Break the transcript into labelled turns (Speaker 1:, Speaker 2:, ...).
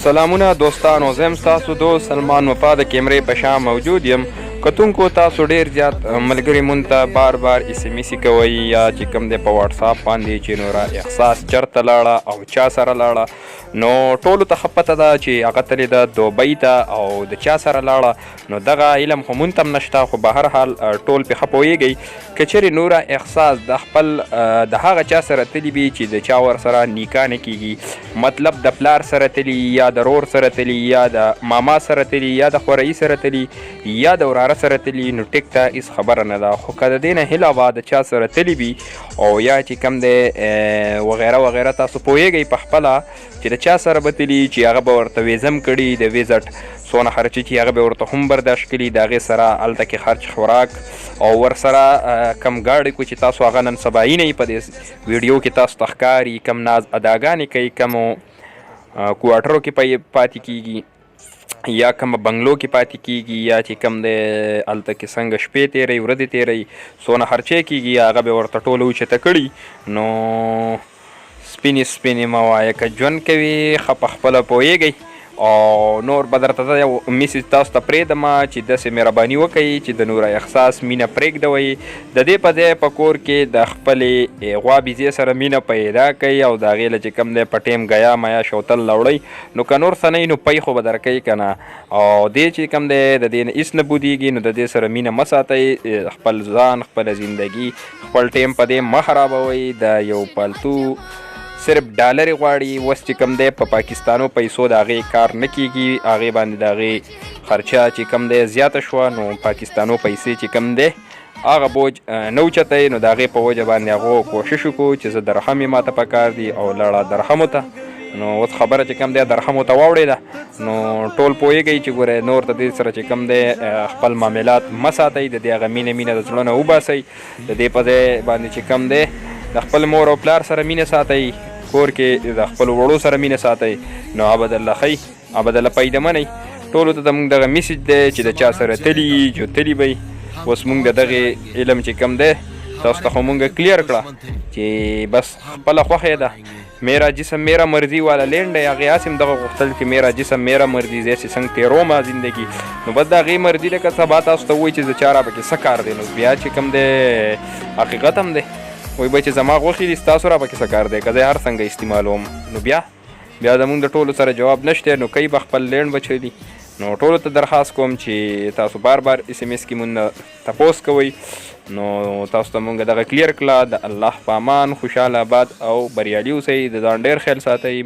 Speaker 1: سلامونه دوستانو، زه یم ستاسو دوست سلمان وفا د کیمرې په شا موجود یم. کتونکو تاسو ډیر زیات ملګري مونږ ته بار بار اس ام اس کوئ یا چې کوم دی په واتساپ باندې چې نوره احساس چرته لاړه او چا سره لاړه، نو ټولو ته ښه پته ده چې هغه تلې ده دوبۍ ته او د چا سره لاړه. نو دغه علم خو مونږ ته هم نشته، خو به هر حال ټول پې ښه پوهېږئ که چیرې نوره احساس د خپل د هغه چا سره تلي وي چې د چا ورسره نکاح نه کېږي، مطلب د پلار سره تلي یا د رور سره تلي یا د ماما سره تلي یا د خورئي سره تلي یا د وراره سره تلي، نو ټیک ته هېڅ خبره نه ده. خو که د دې نه علاوه د چا سره تلي وي او یا چې کوم دی وغیره وغیره تاسو پوهېږئ په خپله چې د چا سره به تلي چې هغه به ورته ویزم کړي د ویزټ څونه خرچې چې هغه به ورته هم برداشت کړي، د هغې سره هلته کې خرچ خوراک او ورسره کم ګاډی کو چې تاسو هغه نن سبا یینئ په دې ویډیو کې تاسو ته ښکاري، کم ناز اداګانې کوي، کمو کوارټرو کې پاتې کیږي یا کوم بنګلو کې پاتې کیږي یا چې کوم دی هلته کې څنګه شپې تیروي ورځې تیروي څونه خرچې کیږي هغه به ورته ټوله اوچته کړي. نو سپینې سپینې مه وایه، که ژوند کوي ښه په خپله پوهېږئ او نور به درته زه یو میسج تاسو ته پرېږدم چې داسې مهرباني وکړئ چې د نوره احساس مینه پرېږدوئ، د دې په ځای په کور کې د خپلې غوا بیزې سره مینه پیدا کوئ او د هغې له چې کوم دی په ټیم ګیا میا شوتل راوړئ، نو که نور څه نه وي نو پی خو به درکوي که نه، او دې چې کوم دی د دې نه هېڅ نه بودېږي، نو د دې سره مینه مه ساتئ، خپل ځان خپله زندګي خپل ټیم په دې مه خرابوئ. د یو پالتو صرف ډالرې غواړي، اوس چې کوم دی په پاکستانو پیسو د هغې کار نه کېږي، هغې باندې د هغې خرچه چې کوم دی زیاته شوه، نو پاکستانو پیسې چې کوم دی هغه بوج نه اوچتئ، نو د هغې په وجه باندې هغو کوشش وکړو چې زه درهم یې ماته پکار دي او لاړه درهمو ته. نو اوس خبره چې کوم دی درهمو ته واوړېده، نو ټول پوهېږئ چې ګوره نور د دې سره چې کوم دی خپل معاملات مه ساتئ، د دې هغه مینه د زړه نه وباسئ، د دې په ځای باندې چې کوم دی د خپل مور او پلار سره مینه ساتئ، کور کې د خپل وړو سره مینه ساتئ، نو هغه به درله ښئ، هغه به درله پیدمنئ. ټولو ته زموږ دغه میسج دی چې د چا سره تلي جو تلي به اوس موږ د دغې علم چې کوم دی تاسو ته خو مونږ کلیر کړه چې بس خپله خوښه ده، میرا جسم میرا مرضی والا لینډ دی، هغې هسې هم دغه غوښتل چې میرا جسم میرا مرضی زیسې څنګه تیرومه زندگی، نو بس د هغې مرضي لکه سبا تاسو ته ووایي چې زه چا را پکې څه کار دی، نو بیا چې کوم دی حقیقت هم دی وایي به چې زما غوښې دي ستاسو را پکې څه کار دی، که زه هر څنګه استعمالوم، نو بیا زموږ د ټولو سره جواب نشته، نو کوي به خپل لینډ بچوي. نو ټولو ته درخواست کوم چې تاسو بار بار اس ام اس کې مونږ تپوس کوئ، نو تاسو ته مونږ دغه کلیر کړه. د الله په امان خوشحاله آباد او بریالي اوسئ، د ځان ډېر خیال ساتئ.